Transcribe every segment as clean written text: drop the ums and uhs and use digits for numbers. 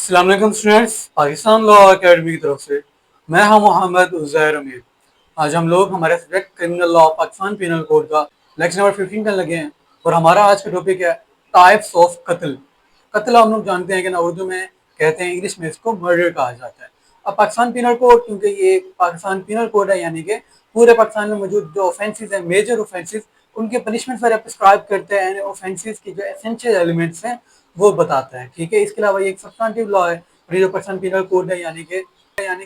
अस्सलाम वालेकुम students, Pakistan law academy की तरफ से मैं हूं मोहम्मद उज़ैर अमीर। आज हम लोग हमारे subject criminal law Pakistan penal code का लेक्चर नंबर 15 करने लगे हैं और हमारा आज का टॉपिक है टाइप्स ऑफ कत्ल। कत्ल हम लोग जानते हैं कि ना उर्दू में कहते हैं, इंग्लिश में इसको मर्डर कहा जाता है। अब पाकिस्तान पीनल कोड, क्योंकि ये पाकिस्तान पीनल कोड है, यानी कि पूरे पाकिस्तान में मौजूद जो ऑफेंसेस हैं, मेजर ऑफेंसेस, उनके पनिशमेंट वगैरह प्रिस्क्राइब करते हैं, ऑफेंसेस की जो एसेंशियल एलिमेंट्स हैं वो बताता है। ठीक है, इसके अलावा ये एक सब्सटेंटिव लॉ है और ये जो पाकिस्तान पीनल कोड है, यानी कि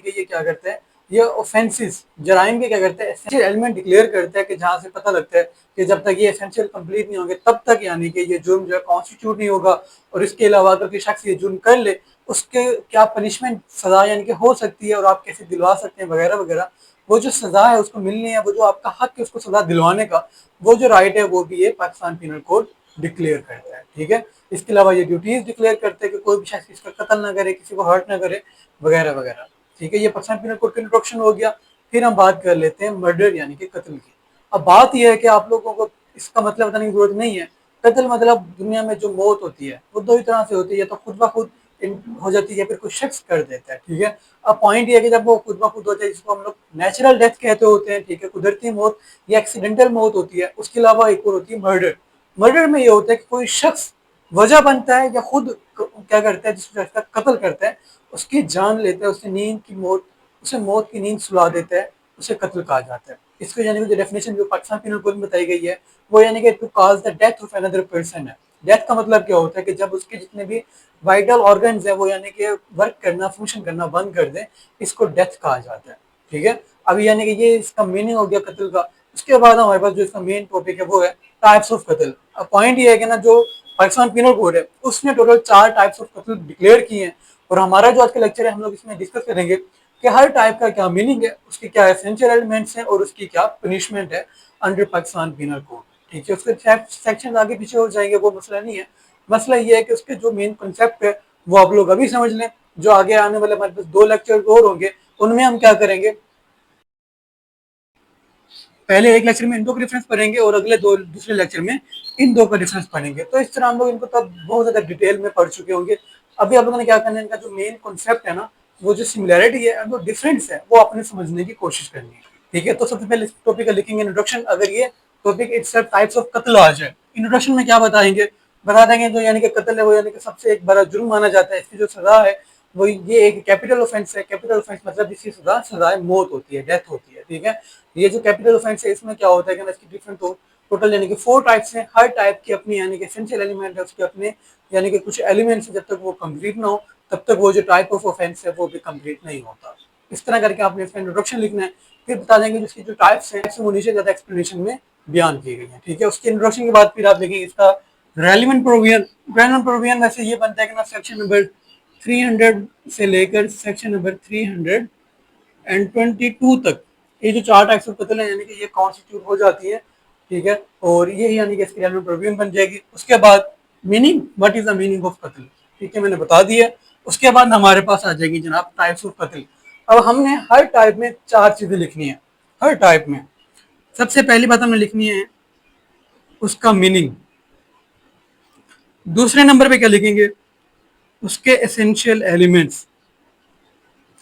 ये क्या करते हैं, ये ऑफेंसेस जराइम के क्या करते हैं, एसेंशियल एलिमेंट डिक्लेयर करते हैं कि जहां से पता लगता है कि जब तक ये एसेंशियल कंप्लीट नहीं होंगे तब तक यानी कि ये जुर्म जो है कॉन्स्टिट्यूट नहीं होगा। और इसके अलावा अगर कोई शख्स ये जुर्म कर ले, उसके क्या पनिशमेंट सजा यानी कि हो सकती है और आप कैसे दिलवा सकते हैं वगैरह वगैरह। वो जो सजा है उसको मिलनी है, वो जो आपका हक है उसको सजा दिलवाने का, वो जो राइट है वो भी ये पाकिस्तान पीनल कोड डिक्लेयर करता है। ठीक है, इसके अलावा ये ड्यूटीज डिक्लेयर करते हैं कि कोई भी शख्स किसी का कत्ल ना करे, किसी को हर्ट ना करे वगैरह वगैरह। ठीक है, ये पाकिस्तान पीनल कोड का इंट्रोडक्शन हो गया। फिर हम बात कर लेते हैं मर्डर यानी कि कत्ल की। अब बात यह है कि आप लोगों को इसका मतलब बताने की जरूरत नहीं है। कत्ल मतलब दुनिया में जो मौत होती है वो दो ही तरह से होती है, या तो खुद ब खुद हो जाती है, फिर कोई शख्स कर देता है। ठीक है, अब पॉइंट ये है कि जब वो खुद ब खुद हो जाए, जिसको हम लोग नेचुरल डेथ कहते होते हैं, ठीक है, कुदरती मौत या एक्सीडेंटल मौत होती है। उसके अलावा एक और होती है मर्डर। मर्डर में ये होता है कि कोई शख्स वजह बनता है या खुद क्या करता है, जिस शख्स का कत्ल करता है उसकी जान लेता है, उसे मौत की नींद सुला देता है, उसे कत्ल कहा जाता है। इसको यानी कि जो डेफिनेशन जो पाकिस्तान पीनल कोड में बताई गई है वो यानी कि to cause the death of another person है। डेथ का मतलब क्या होता है कि जब उसके जितने भी वाइटल ऑर्गन्स है वो यानी कि वर्क करना, फंक्शन करना बंद कर दें, इसको डेथ कहा जाता है। ठीक है, अभी यानी कि ये इसका मीनिंग हो गया कत्ल का। उसके बाद हमारे पास जो इसका मेन टॉपिक है वो है टाइप्स ऑफ कत्ल। अब पॉइंट ये है कि ना जो पाकिस्तान पीनल कोड है उसने टोटल 4 टाइप्स ऑफ कत्ल डिक्लेयर किए हैं और हमारा जो आज का लेक्चर है हम लोग इसमें डिस्कस करेंगे कि हर टाइप का क्या मीनिंग है, उसके क्या एसेंशियल एलिमेंट्स हैं और उसकी क्या पनिशमेंट है अंडर पाकिस्तान पीनल कोड। ठीक है, उसके सेक्शन आगे पीछे हो जाएंगे, वो मसला नहीं है। मसला ये है कि उसके जो मेन कॉन्सेप्ट है वो आप लोग अभी समझ लें। जो आगे आने वाले हमारे पास 2 लेक्चर और होंगे उनमें हम क्या करेंगे, पहले एक लेक्चर में इन दो का डिफरेंस पढ़ेंगे और अगले दूसरे लेक्चर में इन दो का डिफरेंस पढ़ेंगे। तो इस तरह हम लोग इनको तब बहुत ज्यादा डिटेल में पढ़ चुके होंगे। अभी आप लोगों ने क्या करना है, इनका जो मेन कॉन्सेप्ट है ना, वो जो सिमिलैरिटी है, जो डिफरेंस है, वो अपने समझने की कोशिश करनी है। ठीक है, तो सबसे पहले इस टॉपिक का लिखेंगे इंट्रोडक्शन। अगर ये टॉपिक इट्सेल्फ टाइप्स ऑफ कत्ल आ जाए, इंट्रोडक्शन में क्या बताएंगे, बता देंगे जो यानी कि कत्ल है वो यानी कि सबसे एक बड़ा जुर्म माना जाता है, इसकी जो सजा है वो ये एक कैपिटल ऑफेंस है। कैपिटल ऑफेंस मतलब इसकी सजा सजाए मौत होती है, डेथ होती है। ठीक है, ये जो कैपिटल ऑफेंस है इसमें क्या होता है कि इसकी डिफरेंट टोटल यानी कि 4 टाइप्स हैं। हर टाइप की अपनी यानी कि एसेंशियल एलिमेंट है, उसके अपने यानी कि कुछ एलिमेंट्स, जब तक वो कंप्लीट ना हो तब तक वो जो टाइप ऑफ ऑफेंस है वो भी कंप्लीट नहीं होता। इस तरह करके आपने इसका इंट्रोडक्शन लिखना है। फिर बता देंगे जिसकी जो टाइप्स हैं वो नीचे ज्यादा एक्सप्लेनेशन में बयान की गई है। ठीक है, उसके इंट्रोडक्शन के बाद फिर आप देखेंगे इसका रेलिवेंट प्रोविजन। रेलिवेंट प्रोविजन वैसे ये बनता है कि ना सेक्शन नंबर 300 से लेकर सेक्शन नंबर 322 तक ये जो 4 टाइप्स ऑफ कत्ल है यानी कि ये कॉन्स्टिट्यूट हो जाती है। ठीक है, और ये यानी कि इसकी रेलिवेंट प्रोविजन बन जाएगी। उसके बाद meaning, what is the meaning of कत्ल, ठीक है, मैंने बता दिया। उसके बाद हमारे पास आ जाएगी जनाब टाइप्स ऑफ कत्ल। अब हमने हर टाइप में 4 चीजें लिखनी है। हर टाइप में सबसे पहली बात हमें लिखनी है उसका मीनिंग। दूसरे नंबर पे क्या लिखेंगे, उसके एसेंशियल एलिमेंट्स।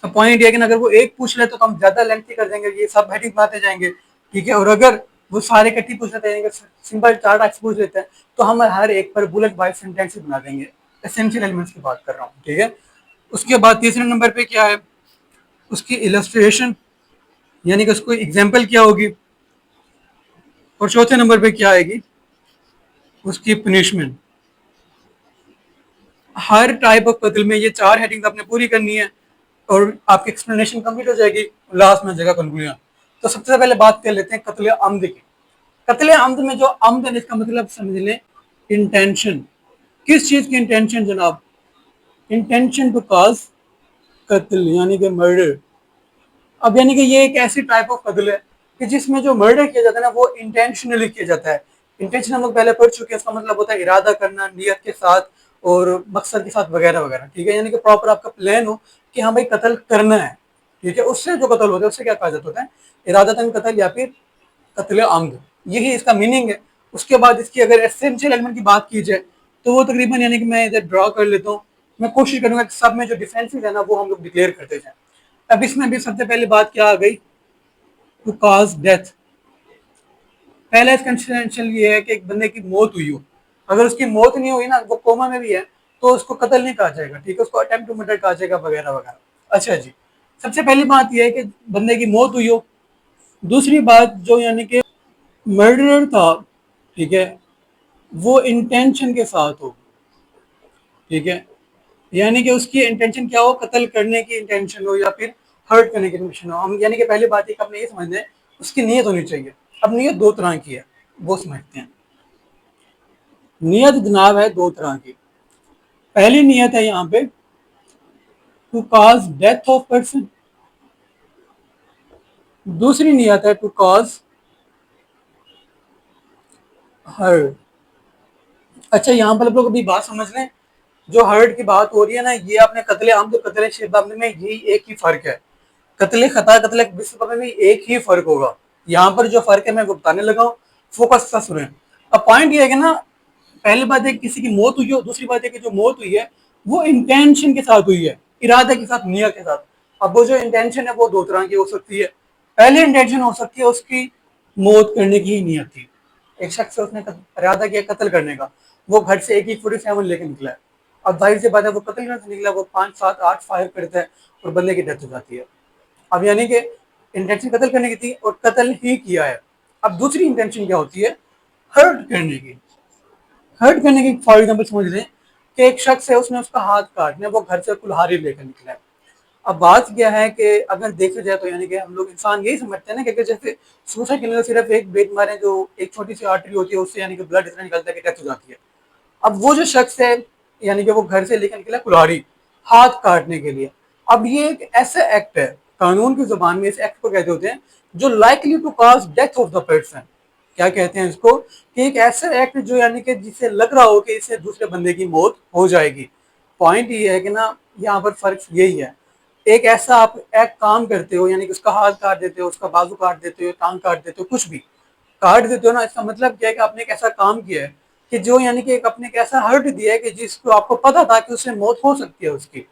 अब पॉइंट ये कि अगर वो एक पूछ ले तो हम ज्यादा लेंथी कर देंगे, ये सब हेडिंग बनाते जाएंगे। ठीक है, और अगर वो सारे इकट्ठी पूछ लेते हैं, सिंपल 4 टाइप्स पूछ लेते हैं, तो हम हर एक पर बुलेट वाइज सेंटेंस बना देंगे। एसेंशियल एलिमेंट्स की बात कर रहा हूँ। ठीक है, उसके बाद तीसरे नंबर पे क्या है, उसकी इलस्ट्रेशन यानी कि उसको एग्जाम्पल क्या होगी। और चौथे नंबर पे क्या आएगी, उसकी पनिशमेंट। हर टाइप ऑफ कत्ल में ये 4 हेडिंग आपने पूरी करनी है और आपकी एक्सप्लेनेशन कंप्लीट हो जाएगी। लास्ट में जगह कंक्लूजन। तो सबसे पहले बात कर लेते हैं कत्ले अम्द की। कत्ले अम्द में जो अम्द है इसका मतलब समझ लें इंटेंशन। किस चीज की इंटेंशन जनाब, इंटेंशन टू कॉज कत्ल यानी कि मर्डर। अब यानी कि ये एक ऐसी टाइप ऑफ कत्ल है कि जिसमें जो मर्डर किया जाता है ना वो इंटेंशनली किया जाता है। इंटेंशन हम लोग पहले पढ़ चुके हैं, इसका मतलब होता है इरादा करना, नियत के साथ और मकसद के साथ वगैरह वगैरह। ठीक है, यानी कि प्रॉपर आपका प्लान हो कि हाँ भाई कत्ल करना है। ठीक है, उससे जो कत्ल होता है उससे क्या कहा जाता है, इरादतन कत्ल या फिर कत्ल आमद। यही इसका मीनिंग है। उसके बाद इसकी अगर एसेंशियल एलिमेंट की बात की जाए तो वो तकरीबन यानी कि मैं इधर ड्रॉ कर लेता हूँ। मैं कोशिश करूंगा कि सब में जो डिफरेंसेस है ना वो हम लोग डिक्लेयर करते जाएं। अब इसमें भी सबसे पहले बात क्या आ गई, टू कॉज डेथ। पहला इसका कंसिडरेशन ये है कि एक बंदे की मौत हुई हो, अगर उसकी मौत नहीं हुई ना, वो कोमा में भी है, तो उसको कत्ल नहीं कहा जाएगा, ठीक है, उसको अटेम्प्ट टू मर्डर कहा जाएगा वगैरह वगैरह। अच्छा जी, सबसे पहली बात यह है कि बंदे की मौत हुई हो। दूसरी बात जो यानी कि मर्डरर था, ठीक है, वो इंटेंशन के साथ हो, ठीक है, यानी कि उसकी इंटेंशन क्या हो, कत्ल करने की इंटेंशन हो या फिर हर्ट करने की इंटेंशन हो। हम यानी कि पहली बात एक अपने ये समझते हैं, उसकी नीयत होनी चाहिए। अब नीयत दो तरह की है, वो समझते हैं। नियत जनाब है दो तरह की। पहली नियत है यहाँ पे to cause death of person, दूसरी नियत है टू कॉज हर्ट। अच्छा, यहाँ पर आप लोग अभी बात समझ लें, जो हर्ट की बात हो रही है ना, ये अपने कत्ले आम तो कत्ले शिद्दत में यही एक ही फर्क है। कत्ले खता कत्ले बिस्म में भी एक ही फर्क होगा। यहाँ पर जो फर्क है मैं वो बताने लगा हूँ, फोकस से सुने। अब पॉइंट ये है कि ना, पहली बात है किसी की मौत हुई हो, दूसरी बात है कि जो मौत हुई है वो इंटेंशन के साथ हुई है, इरादे के साथ, नियत के साथ। अब वो जो इंटेंशन है वो दो तरह की हो सकती है। पहली इंटेंशन हो सकती है उसकी मौत करने की ही नियत थी, एक शख्स से उसने इरादा किया कत्ल करने का, वो घर से एक ही 47 लेके निकला है। अब जाहिर सी बात है वो कत्ल करने से निकला, वो 5 7 8 फायर करता है और बंदे की डेथ हो जाती है। अब यानी कि इंटेंशन कत्ल करने की थी और कत्ल ही किया है। अब दूसरी इंटेंशन क्या होती है, हर्ट करने की। हर्ट करने की फॉर एग्जाम्पल समझ लें कि एक शख्स है, उसने उसका हाथ काटने, वो घर से कुल्हाड़ी लेकर निकला है। अब बात क्या है कि अगर देखा जाए तो यानी कि हम लोग इंसान यही समझते हैं ना कि जैसे सुसाइड करने सिर्फ एक बेट मारे, जो एक छोटी सी आर्टरी होती है उससे यानी कि ब्लड इतना निकलता है कि डेथ हो जाती है। अब वो जो शख्स है, यानी कि वो घर से लेकर निकला कुल्हाड़ी हाथ काटने के लिए। अब ये एक ऐसा एक्ट है, कानून की जुबान में इस एक्ट को कहते होते हैं जो likely to cause death of the person. क्या कहते हैं इसको, कि एक ऐसा एक्ट जो यानी कि जिसे लग रहा हो कि इससे दूसरे बंदे की मौत हो जाएगी। पॉइंट ये है कि ना, यहाँ पर फर्क यही है, एक ऐसा आप एक काम करते हो, यानी कि उसका हाथ काट देते हो, उसका बाजू काट देते हो, टांग काट देते हो, कुछ भी काट देते हो ना, इसका मतलब क्या है कि आपने एक ऐसा काम किया है कि जो यानी कि एक अपने एक ऐसा हर्ट दिया है कि जिसको आपको पता था कि उससे मौत हो सकती है उसकी,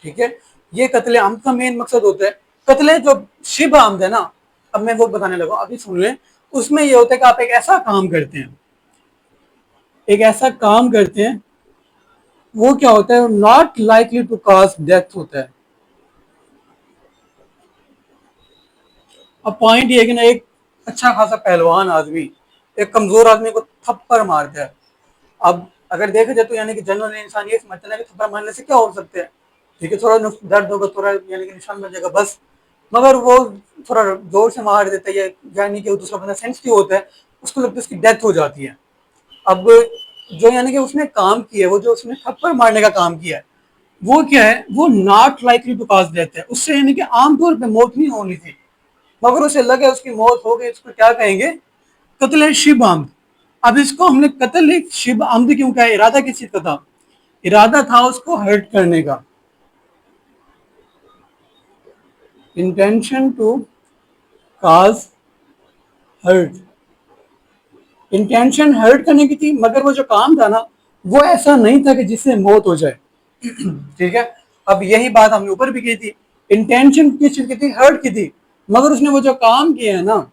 ठीक है। ये कत्ले आम का मेन मकसद होता है। कत्ले जो शिब आमद है ना, अब मैं वो बताने लगा, अभी सुन लें। उसमें ये होता है कि आप एक ऐसा काम करते हैं, एक ऐसा काम करते हैं, वो क्या होता है, not likely to cause death होता है। अब पॉइंट ये है कि ना, एक अच्छा खासा पहलवान आदमी एक कमजोर आदमी को थप्पड़ मारता है। अब अगर देखा जाए तो यानी कि जनरल इंसान ये समझते हैं कि थप्पड़ मारने से क्या हो सकता है, ठीक है, थोड़ा दर्द होगा, थोड़ा यानी कि निशान बन जाएगा बस। मगर वो थोड़ा जोर से मार देता है, यानी कि दूसरा बंदा सेंसिटिव होता है, उसको लगता है उसकी डेथ हो जाती है। अब जो यानी कि उसने काम किया है, वो जो उसने थप्पड़ मारने का काम किया है, वो क्या है, वो not likely to cause death है। उससे यानी कि आमतौर पर मौत नहीं होनी थी, मगर उसे लगे उसकी मौत हो गई, इसको क्या कहेंगे, कत्ल शिब आमद। अब इसको हमने कत्ल शिब आमद क्यों कहा, इरादा किस चीज का था, इरादा था उसको हर्ट करने का, intention to cause hurt. Intention hurt करने की थी, मगर वो जो काम था ना, वो ऐसा नहीं था कि जिससे मौत हो जाए। ठीक है, अब यही बात हमने ऊपर भी की थी, इंटेंशन किस चीज की थी, हर्ट की थी, मगर उसने वो जो काम किया है ना,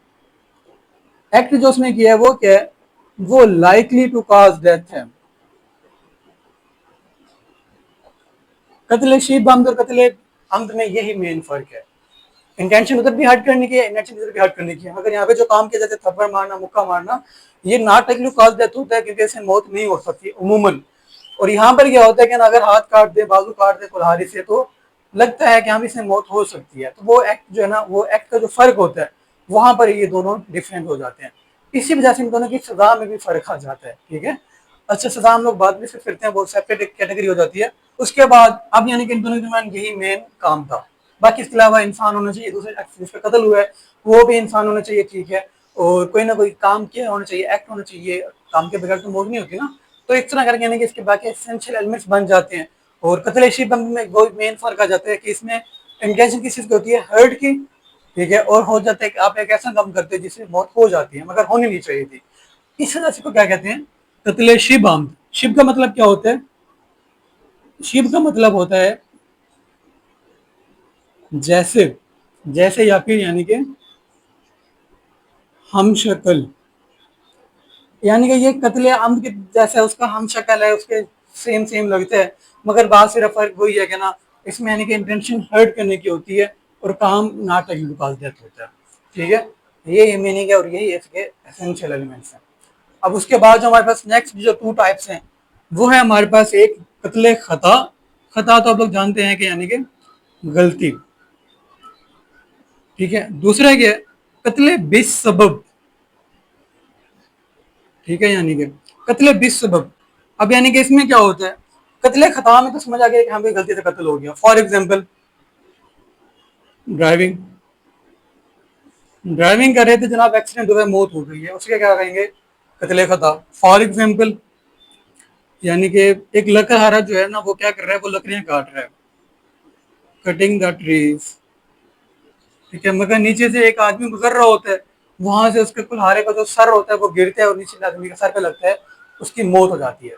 एक्ट जो उसने किया है वो क्या है, वो लाइकली टू कॉज डेथ है। कत्ल शीब बम्द और कत्ल अम्द में यही मेन फर्क है। इंटेंशन उधर भी हर्ट करने की है, इंटेंशन इधर भी हर्ट करने की है, मगर यहाँ पे जो काम किया जाता है थप्पड़ मारना, मुक्का मारना, ये नॉट लाइकली कॉज डेथ होता है, क्योंकि इससे मौत नहीं हो सकती उमूमन। और यहाँ पर क्या होता है कि अगर हाथ काट दे, बाजू काट दे कुल्हाड़ी से, तो लगता है कि हाँ इससे मौत हो सकती है। तो वो एक्ट जो है ना, वो एक्ट का जो फर्क होता है, वहां पर ये दोनों डिफरेंट हो जाते हैं। इसी वजह से इन दोनों की सजा में भी फर्क आ जाता है, ठीक है। अच्छा, सजा हम लोग बाद में फिर करते हैं, वो सेपरेट एक कैटेगरी हो जाती है। उसके बाद अब यानी कि इन दोनों के दरमियान यही मेन काम था। बाकी इसके अलावा इंसान होना चाहिए, दूसरे जिस पे कत्ल हुआ है वो भी इंसान होना चाहिए, ठीक है, और कोई ना कोई काम किया होना चाहिए, एक्ट होना चाहिए, काम के बगैर तो मौत नहीं होती ना। तो इस तरह करके यानी कि इसके बाकी एसेंशियल एलिमेंट्स बन जाते हैं। और कत्ल शिब में वो मेन फर्क आ जाता है कि इसमें इंटेंशन किस चीज की होती है, हर्ट की, ठीक है, और हो जाता है कि आप एक ऐसा काम करते हैं जिससे मौत हो जाती है मगर होनी नहीं चाहिए थी। इस वजह से को क्या कहते हैं, कत्ल शिब आमद। शिब का मतलब क्या होता है, शिव का मतलब होता है जैसे, जैसे या फिर यानी कि हम शक्ल, यानी कि ये कत्ले आम के जैसा उसका हम शक्ल है, उसके सेम सेम लगते हैं, मगर बात सिर्फ फर्क वही है कि ना इसमें यानी कि इंटेंशन हर्ट करने की होती है और काम नाटक लुकास देते होता है। ठीक है, ये मीनिंग है और यही इसके एसेंशियल एलिमेंट्स हैं। अब उसके बाद जो हमारे पास नेक्स्ट जो टू टाइप्स हैं वो है हमारे पास एक कत्ले खता। खता तो आप लोग जानते हैं कि यानी कि गलती। ठीक है, दूसरा क्या है, कत्ले बिस सबब। ठीक है, यानी कि कत्ले बिस सबब। अब यानी कि इसमें क्या होता है, कत्ले खता में तो समझ आ गया कि हाँ भाई गलती से कत्ल हो गया। फॉर एग्जाम्पल ड्राइविंग, ड्राइविंग कर रहे थे जनाब, एक्सीडेंट हुआ, मौत हो गई है, उसके क्या कहेंगे, कत्ले खता। फॉर एग्जाम्पल यानी कि एक लकड़हारा जो है ना वो क्या कर रहा है, वो लकड़ियां काट रहा है, कटिंग द ट्रीज। ठीक है, मगर नीचे से एक आदमी गुजर रहा होता है, वहां से उसके कुल्हारे का जो सर होता है वो गिरता है और नीचे आदमी के सर पे लगता है, उसकी मौत हो जाती है।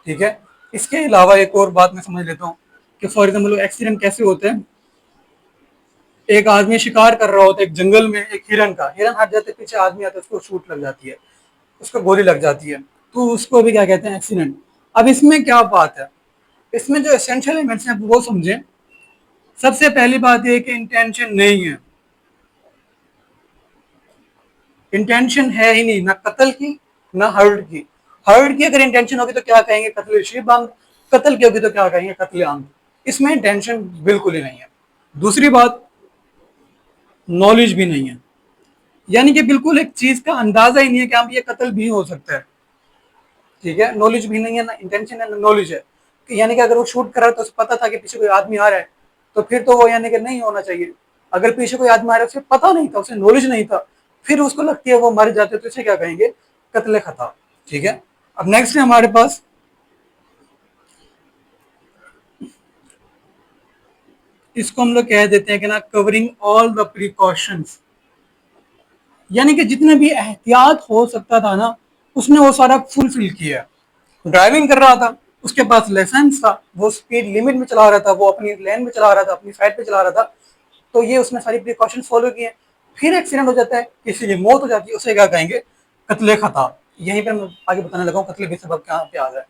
ठीक है, इसके अलावा एक और बात मैं समझ लेता हूँ कि फॉर एग्जाम्पल एक्सीडेंट कैसे होते हैं। एक आदमी शिकार कर रहा होता है एक जंगल में, एक हिरन का, हिरन हट जाते पीछे आदमी आता है, उसको शूट लग जाती है, उसको गोली लग जाती है, तो उसको भी क्या कहते हैं, एक्सीडेंट। अब इसमें क्या बात है, इसमें जो एसेंशियल एलिमेंट्स हैं वो समझें। सबसे पहली बात यह कि इंटेंशन नहीं है, इंटेंशन है ही नहीं, ना कत्ल की ना हर्ट की। हर्ट की अगर इंटेंशन होगी तो क्या कहेंगे, कत्ल शिब आम। कत्ल की होगी तो क्या कहेंगे, कत्ल आम। इसमें इंटेंशन बिल्कुल ही नहीं है। दूसरी बात, नॉलेज भी नहीं है, यानी कि बिल्कुल एक चीज का अंदाजा ही नहीं है कि हम ये कत्ल भी हो सकता है। ठीक है, नॉलेज भी नहीं है, ना इंटेंशन है ना नॉलेज है, कि यानी कि अगर वो शूट कर रहा है तो उसे पता था कि पीछे कोई आदमी आ रहा है, तो फिर तो वो यानी कि नहीं होना चाहिए। अगर पीछे कोई आदमी आ रहा है, उसे पता नहीं था, उसे नॉलेज नहीं था, फिर उसको लगती है वो मर जाते, तो इसे क्या कहेंगे, कत्ले खता। ठीक है, अब नेक्स्ट है हमारे पास, इसको हम लोग कह देते हैं कि ना कवरिंग ऑल द प्रिकॉशंस, यानी कि जितने भी एहतियात हो सकता था ना उसने वो सारा फुलफिल किया। ड्राइविंग कर रहा था, उसके पास लाइसेंस था, वो स्पीड लिमिट में चला रहा था, वो अपनी लेन में चला रहा था, अपनी साइड पे चला रहा था, तो ये उसने सारी प्रिकॉशन फॉलो किए। फिर एक्सीडेंट हो जाता है, किसी की मौत हो जाती है, उसे क्या कहेंगे, कत्ले खता। यहीं पर मैं आगे बताने लगा हूँ कत्ले के सबब कहाँ पे आ रहा है।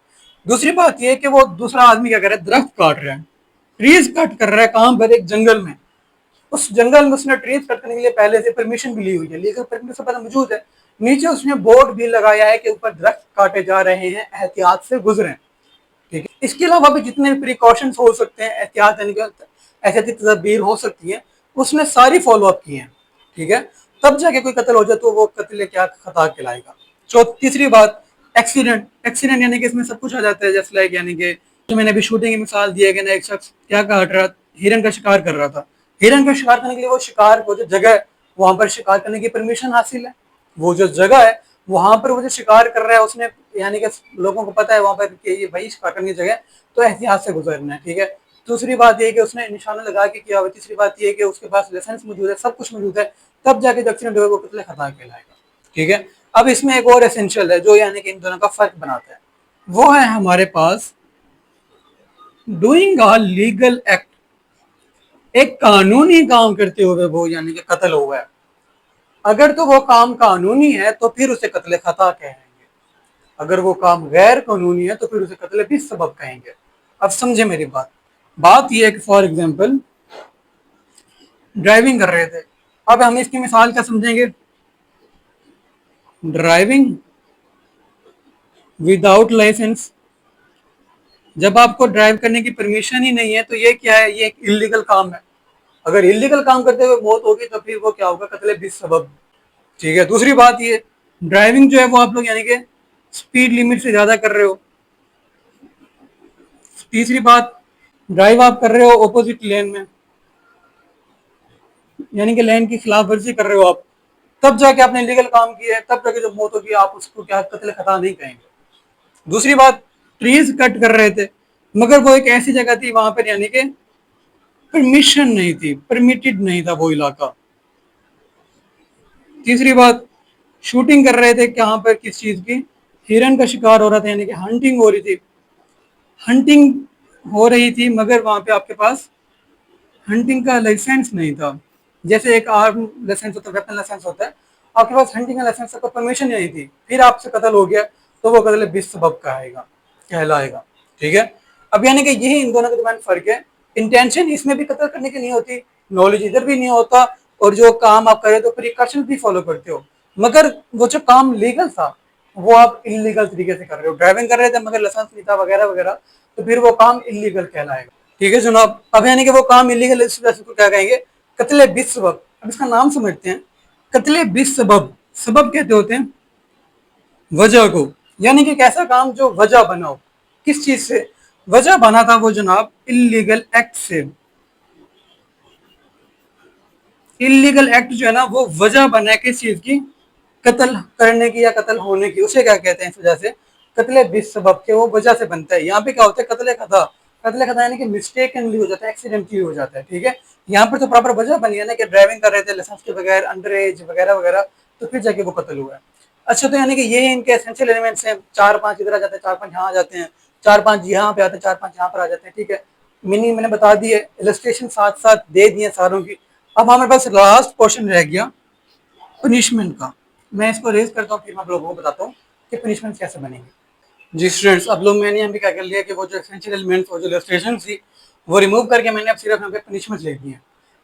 दूसरी बात यह कि वो दूसरा आदमी क्या कर रहा है, दरख्त काट रहा है, ट्रीज कट कर रहा है, कहां पर, एक जंगल में। उस जंगल में उसने ट्रीज कट करने के लिए पहले से परमिशन भी ली हुई है, लीगल परमिशन पहले मौजूद है। नीचे उसने बोर्ड भी लगाया है कि ऊपर दरख्त काटे जा रहे हैं, एहतियात से गुजरें। ठीक है, इसके अलावा भी जितने प्रिकॉशंस हो सकते हैं, एहतियात एहतियाती तदबीर हो सकती है, उसने सारी फॉलो अप की है। ठीक है, तब जाके कोई कत्ल हो जाए तो वो कत्ल क्या खता कहलाएगा। तीसरी बात, एक्सीडेंट। एक्सीडेंट यानी कि इसमें सब कुछ आ जाता है, जैसे लाइक यानी कि जो मैंने अभी शूटिंग की मिसाल दी है कि ना एक शख्स क्या काट रहा, हिरन का शिकार कर रहा था। हिरन का शिकार करने के लिए वो शिकार, वो जो जगह है वहां पर शिकार करने की परमिशन हासिल है। वो जो जगह है वहां पर वो जो शिकार कर रहा है उसने, यानी कि लोगों को पता है वहां पर कि ये भाई शिकार करने की जगह है, तो एहतियात से गुजरना है। ठीक है, दूसरी बात यह कि उसने निशाना लगा के किया हुआ। तीसरी बात यह कि उसके पास लाइसेंस मौजूद है, सब कुछ मौजूद है, तब जाके जो एक्सीडेंट होगा वो कत्ल खता कहलाएगा। ठीक है, अब इसमें एक और एसेंशियल है जो यानी कि इन दोनों का फर्क बनाता है, वो है हमारे पास डूइंग अ लीगल एक्ट। एक कानूनी काम करते हुए वो यानी कि कत्ल हुआ है, अगर तो वो काम कानूनी है तो फिर उसे कत्ल खता कहेंगे, अगर वो काम गैर कानूनी है तो फिर उसे कत्ल भी सबब कहेंगे। अब समझे मेरी बात। बात यह है कि फॉर एग्जाम्पल ड्राइविंग कर रहे थे, अब हम इसकी मिसाल क्या समझेंगे, ड्राइविंग विदाउट लाइसेंस। जब आपको ड्राइव करने की परमिशन ही नहीं है तो ये क्या है, ये एक इलीगल काम है। अगर इलीगल काम करते हुए मौत होगी तो फिर वो क्या होगा, कत्ले बिस सबब। ठीक है, दूसरी बात ये, ड्राइविंग जो है वो आप लोग यानी कि स्पीड लिमिट से ज्यादा कर रहे हो। तीसरी बात, ड्राइव आप कर रहे हो ऑपोजिट लेन में, यानी कि लेन की खिलाफ वर्जी कर रहे हो आप, तब जाके आपने इलीगल काम किया है, तब जाके जब मौत होगी आप उसको क्या कत्ल खता नहीं कहेंगे। दूसरी बात, ट्रीज कट कर रहे थे, मगर वो एक ऐसी जगह थी वहां पर यानी कि परमिशन नहीं थी, परमिटेड नहीं था वो इलाका। तीसरी बात, शूटिंग कर रहे थे कहां पर, किस चीज की, हिरन का शिकार हो रहा था, यानी कि हंटिंग हो रही थी। हंटिंग हो रही थी, मगर वहाँ पे आपके पास हंटिंग का लाइसेंस नहीं था। जैसे एक आर्म लाइसेंस होता है, वेपन लाइसेंस होता है, आपके पास हंटिंग का लाइसेंस का परमिशन नहीं थी, फिर आपसे कत्ल हो गया, तो वो कत्ल बिस सबब का आएगा, कहलाएगा। ठीक है। अब यानी कि यही इन दोनों के दरमियान फर्क है। इंटेंशन इसमें भी कत्ल करने की नहीं होती, नॉलेज इधर भी नहीं होता, और जो काम आप करे तो प्रिकॉशन भी फॉलो करते हो, मगर वो जो काम लीगल था वो आप इलीगल तरीके से कर रहे हो। ड्राइविंग कर रहे थे मगर लाइसेंस नहीं था वगैरह वगैरह, तो फिर वो काम इलीगल कहलाएगा। ठीक है जनाब। अब यानी कि वो काम इलीगल, इस वजह से उसको क्या कहेंगे, कत्ले बिस सबब। अब इसका नाम समझते हैं, कत्ले बिस सबब। सबब कहते होते हैं वजह को, यानी कि एक ऐसा काम जो वजह बना हो। किस चीज से वजह बना था वो जनाब? इलीगल एक्ट से। इलीगल एक्ट जो है ना वो वजह बना है किस चीज की? कत्ल करने की या कत्ल होने की। उसे क्या कहते हैं इस वजह से? कत्ले बिस सबब के, वो वजह से बनता है। यहाँ पे क्या होता है, कत्ले खता। कत्ले खता यानी कि मिस्टेकनली हो जाता है, एक्सीडेंटली हो जाता है। ठीक है। यहाँ पर तो प्रॉपर वजह बनी है ना कि ड्राइविंग कर रहे थे लाइसेंस के बगैर, अंडर एज वगैरह वगैरह, तो फिर जाके वो कत्ल हुआ है। अच्छा, तो यानी कि ये इनके एसेंशियल एलिमेंट्स हैं। चार पांच इधर आ जाते हैं, चार पांच यहाँ आ जाते हैं, चार पांच यहाँ पे आते हैं, चार पांच यहाँ पर आ जाते हैं। ठीक है। मीनिंग मैंने बता दी है, इलस्ट्रेशन साथ साथ दे दिए सारों की। अब हमारे पास लास्ट क्वेश्चन रह गया पनिशमेंट का। मैं इसको रेज करता हूँ, फिर मैं आप लोगों को बताता हूँ कि पनिशमेंट कैसे बनेंगे। जी स्टूडेंट्स, अब लोग मैंने यहाँ पे क्या कर लिया कि वो जो एसेंशियल एलिमेंट्स और जो इलस्ट्रेशन थी वो रिमूव करके मैंने अब सिर्फ यहाँ पे पनिशमेंट लिख दी है।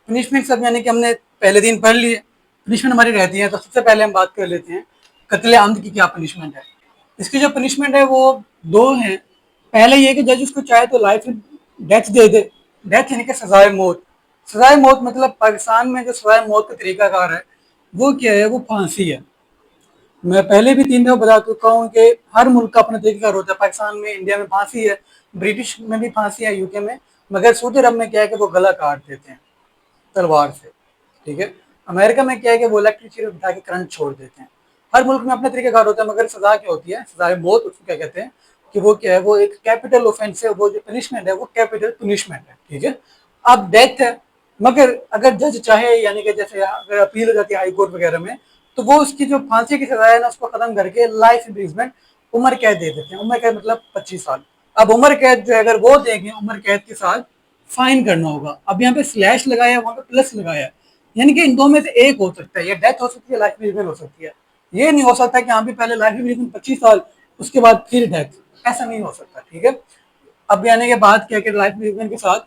पनिशमेंट सब यानी कि हमने पहले दिन पढ़ लिए, पनिशमेंट हमारी रहती है। तो सबसे पहले हम बात कर लेते हैं कत्ले आमद की क्या पनिशमेंट है। इसकी जो पनिशमेंट है वो दो हैं। पहले ये कि जज उसको चाहे तो लाइफ डेथ दे दे। डेथ यानी कि सजाए मौत। सजाए मौत मतलब पाकिस्तान में जो सजाए मौत का तरीकाकार है वो क्या है? वो फांसी है। मैं पहले भी 3 दफा बता चुका हूँ कि हर मुल्क का अपना तरीका होता है। पाकिस्तान में, इंडिया में फांसी है, ब्रिटिश में भी फांसी है, यूके में। मगर सऊदी अरब में क्या है कि वो गला काट देते हैं तलवार से। ठीक है। अमेरिका में क्या है कि वो इलेक्ट्रिक चेयर बिठा के करंट छोड़ देते हैं। हर मुल्क में अपना तरीकाकार होता है, मगर सजा क्या होती है? सजाए मौत उसको क्या कहते हैं कि वो क्या है, वो एक कैपिटल ऑफेंस है। वो जो पनिशमेंट है वो कैपिटल पनिशमेंट है। ठीक है। अब डेथ है, मगर अगर जज चाहे, यानी कि जैसे अगर अपील हो जाती है हाई कोर्ट वगैरह में, तो वो उसकी जो फांसी की सजा है ना उसको खत्म करके लाइफ इम्प्रिजमेंट, उम्र कैद दे देते हैं। उम्र कैद मतलब 25 साल। अब उम्र कैद जो है अगर वो देंगे, उम्र कैद के साथ फाइन करना होगा। अब यहाँ पे स्लैश लगाया, वहां पे प्लस लगाया, यानी कि इन दो में से एक हो सकता है, या डेथ हो सकती है, लाइफ इम्प्रिजमेंट हो सकती है। ये नहीं हो सकता कि यहाँ पे पहले लाइफ इम्प्रिजमेंट 25 साल, उसके बाद फिर डेथ। ऐसा नहीं हो सकता। ठीक है। अब यानी कि बात क्या कि लाइफ इम्प्रिजमेंट के साथ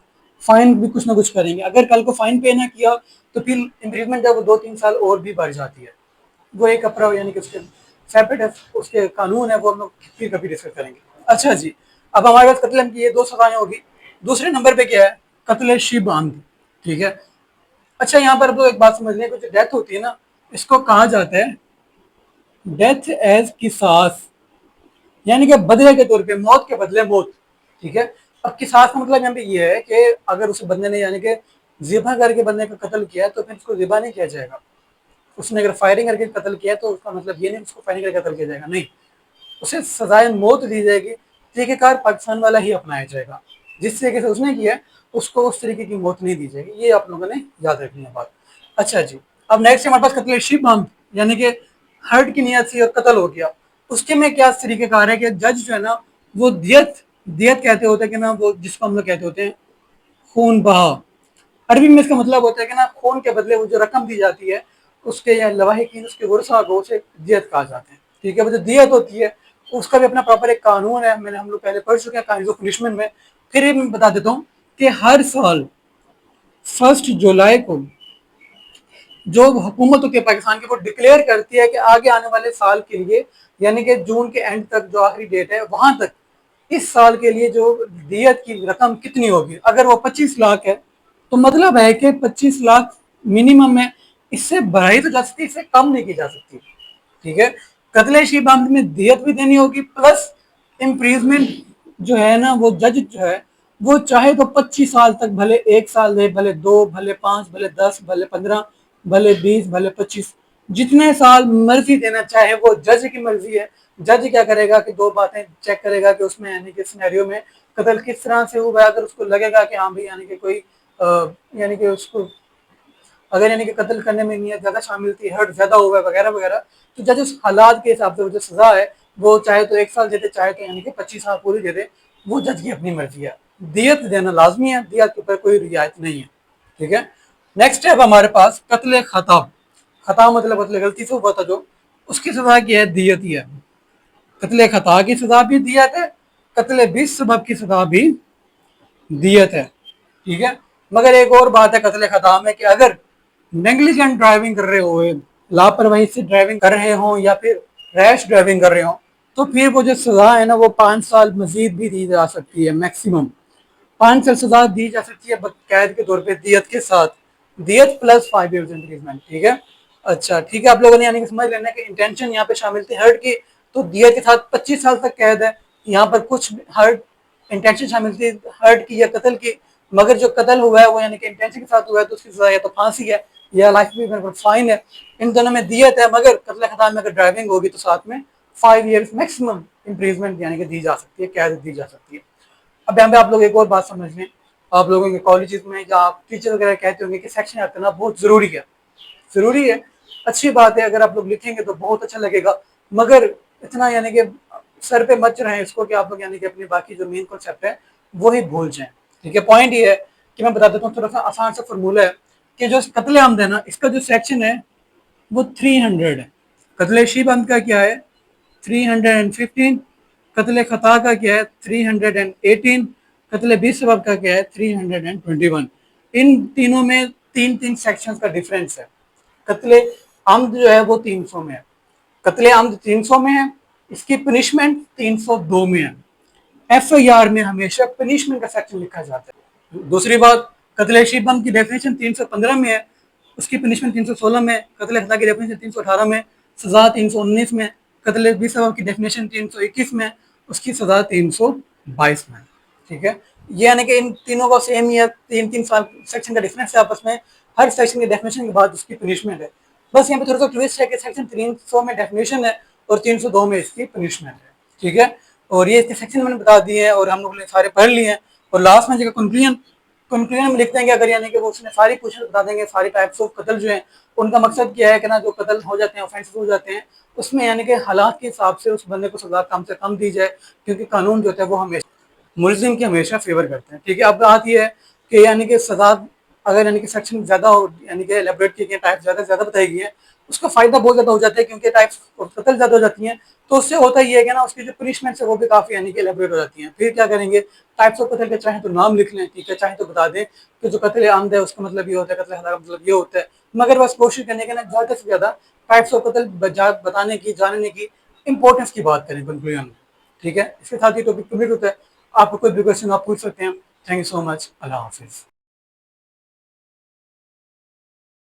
फाइन भी कुछ ना कुछ करेंगे। अगर कल को फाइन पे ना किया तो फिर इम्प्रिजमेंट जब वो 2-3 साल और भी बढ़ जाती है। वो एक अपना यानी कि उसके सेपरेट उसके कानून है, वो हम लोग फिर कभी डिस्कस करेंगे। अच्छा जी। अब हमारे पास कत्ल की ये दो सजाएं होगी। दूसरे नंबर पे क्या है? कत्ल शिब आमद। ठीक है। अच्छा, यहाँ पर तो एक बात समझ लें, जो डेथ होती है ना, इसको कहा जाता है डेथ एज किसास, यानी कि बदले के तौर पे, मौत के बदले मौत। ठीक है। अब किसास का मतलब यहाँ पे ये है कि अगर उसे बंदे ने यानी कि जिबा करके बंदे का कत्ल किया तो फिर उसको जिबा नहीं किया जाएगा। उसने अगर फायरिंग करके कत्ल किया तो उसका मतलब ये नहीं उसको फायरिंग करके कत्ल किया जाएगा, नहीं, उसे सजाए मौत दी जाएगी। तरीकेकार पाकिस्तान वाला ही अपनाया जाएगा। जिस तरीके से उसने किया उसको उस तरीके की मौत नहीं दी जाएगी। ये आप लोगों ने याद रखनी है बात। अच्छा जी। अब नेक्स्ट हमारे पास कत्ल शिब आमद, यानी कि हर्ट की नियत से और कत्ल हो गया। उसके में क्या तरीकेकार है कि जज जो है ना वो दियत, दियत कहते होते हैं कि ना, वो जिसको हम लोग कहते होते हैं खून बहा। अरबी में इसका मतलब होता है कि ना खून के बदले वो जो रकम दी जाती है उसके या लवाहिकीन, उसके वर्षा को, उसे दियत कहा जाता है। ठीक है। वो जो दियत होती है उसका भी अपना प्रॉपर एक कानून है। मैंने हम लोग पहले पढ़ चुके हैं कानून ऑफ पनिशमेंट में। फिर ये मैं बता देता हूँ कि हर साल 1 जुलाई को जो हुकूमत होती है पाकिस्तान की वो डिक्लेयर करती है कि आगे आने वाले साल के लिए, यानी कि जून के एंड तक जो आखिरी डेट है वहां तक, इस साल के लिए जो दियत की रकम कितनी होगी। अगर वो 25 लाख है तो मतलब है कि 25 लाख मिनिमम है। इससे बढ़ाई तो जा सकती है, इससे कम नहीं की जा सकती। ठीक है। कत्ले शीब आमद में दियत भी देनी होगी, प्लस इम्प्रीजमेंट जो है ना, वो जज जो है वो चाहे तो 25 साल तक, भले 1 साल दे, भले 2, भले 5, भले 10, भले 15, भले 20, भले 25, जितने साल मर्जी देना चाहे, वो जज की मर्जी है। जज क्या करेगा कि दो बातें चेक करेगा कि उसमें यानी कि सिनेरियो में कत्ल किस तरह से हुआ है। अगर उसको लगेगा कि हाँ भाई यानी कि कोई यानी कि उसको अगर यानी कि कत्ल करने में नीयत ज्यादा शामिल थी, हर्ट ज्यादा हुआ है वगैरह वगैरह, तो जज उस हालात के हिसाब से वो जो सजा है वो चाहे तो 1 साल दे दे, चाहे तो यानी कि 25 साल पूरी दे दे। वो जज की अपनी मर्जी है। दियत देना लाजमी है, दियत के ऊपर कोई रियायत नहीं है। ठीक है, नेक्स्ट है अब हमारे पास कत्ल खता। खता मतलब कत्ल गलती से हुआ था जो, उसकी सजा क्या है, दियत ही है। कत्ल खता की सजा भी दियत है, कत्ल बिस सबब की सजा भी दियत है। ठीक है, मगर एक और बात है कत्ल खता में कि अगर नेग्लिजेंट ड्राइविंग कर रहे हो, लापरवाही से ड्राइविंग कर रहे हो या फिर रैश ड्राइविंग कर रहे हो, तो फिर वो जो सजा है ना वो 5 साल मजीद भी दी जा सकती है, मैक्सिमम 5 साल सजा दी जा सकती है कैद के तौर पे दियत के साथ, दियत प्लस 5 years इम्प्रिजमेंट। ठीक है, अच्छा ठीक है, आप लोगों ने यानी कि समझ लेना कि इंटेंशन यहाँ पे शामिल थी हर्ट की, तो दियत के साथ 25 साल तक कैद है। यहाँ पर कुछ हर्ट इंटेंशन शामिल थी हर्ट की या कत्ल की, मगर जो कत्ल हुआ है वो यानी कि इंटेंशन के साथ हुआ है तो उसकी सजा या तो फांसी है या लाइफ में फाइन है। इन दोनों में दियत है, मगर कत्ल खता में अगर ड्राइविंग होगी तो साथ में 5 years मैक्सिमम इम्प्रिजमेंट यानी कि दी जा सकती है, कैद दी जा सकती है। अब यहाँ पे आप लोग एक और बात समझ लें, आप लोगों के कॉलेजेस में या आप टीचर वगैरह कहते होंगे कि सेक्शन याद करना बहुत जरूरी है। जरूरी है, अच्छी बात है, अगर आप लोग लिखेंगे तो बहुत अच्छा लगेगा, मगर इतना यानी कि सर पे मच रहे हैं इसको कि आप लोग यानी कि अपनी बाकी जो मेन कॉन्सेप्ट है वो ही भूल जाएं। ठीक है, पॉइंट ये है कि मैं बता देता हूँ, थोड़ा सा आसान सा फॉर्मूला है कि जो कत्ले आमद है ना, इसका जो सेक्शन है वो 300 है। कत्ले शीब आमद का क्या है, 315। कत्ल खता का क्या है, 318। कत्ल बीस सबब का क्या है, 321। इन तीनों में तीन तीन सेक्शन का डिफरेंस है। कत्ले आमद जो है वो 300 में है, कत्ले आमद 300 में है, इसकी पनिशमेंट 302 में है। FIR में हमेशा पनिशमेंट का सेक्शन लिखा जाता है। दूसरी बात, कत्ल शिबम की डेफिनेशन 315 में है, उसकी पनिशमेंट 316 में, कत्ल खता की डेफिनेशन 318 में, सजा 319 में, कत्ल बेसबब की डेफिनेशन 321 में, उसकी सजा 322 में। ठीक है, ये यानी कि इन तीनों का सेम ही है, 3-3 साल सेक्शन का डिफरेंस है आपस में, हर सेक्शन की डेफिनेशन के बाद उसकी पनिशमेंट है। बस यहाँ पे थोड़ा सा ट्विस्ट है कि सेक्शन 300 में डेफिनेशन है और 302 में इसकी पनिशमेंट है। ठीक है, और ये इसके सेक्शन मैंने बता दिए हैं और हम लोगों ने सारे पढ़ लिए हैं। और लास्ट में जगह कंक्लूजन, कंक्लूजन में लिखते हैं कि अगर यानी कि वो उसने सारी क्वेश्चन बता देंगे, सारी टाइप्स ऑफ कत्ल जो हैं उनका मकसद क्या है कि ना जो कत्ल हो जाते हैं, ऑफेंसेस हो जाते हैं, उसमें यानी कि हालात के हिसाब से उस बंदे को सजा कम से कम दी जाए, क्योंकि कानून जो होता है वो हमेशा मुलजिम की हमेशा फेवर करते हैं। ठीक है, अब बात यह है कि यानी कि सजा अगर यानी कि सेक्शन ज्यादा हो, यानी कि एलेबोरेट किए गए, टाइप ज्यादा ज्यादा बताई गई है, उसका फायदा बहुत ज्यादा हो जाता है, क्योंकि टाइप्स कत्ल ज्यादा हो जाती हैं, तो उससे होता ही है कि ना उसकी जो पनिशमेंट है वो भी काफी यानी कि एलेबोरेट हो जाती हैं। फिर क्या करेंगे, टाइप्स ऑफ कत्ल के चाहे तो नाम लिख लें, ठीक है, चाहे तो बता दें कि जो कत्ल आमद है उसका मतलब ये होता है, कत्ल का मतलब ये होता है, मगर बस कोशिश करने के ना ज्यादा से ज्यादा टाइप्स ऑफ कत्ल बताने की, जानने की, इंपॉर्टेंस की बात करें कंक्लूजन में। ठीक है, इसके साथ ही टॉपिक कंप्लीट होता है। आपको कोई भी क्वेश्चन आप पूछ सकते हैं। Thank you so much, Allah Hafiz.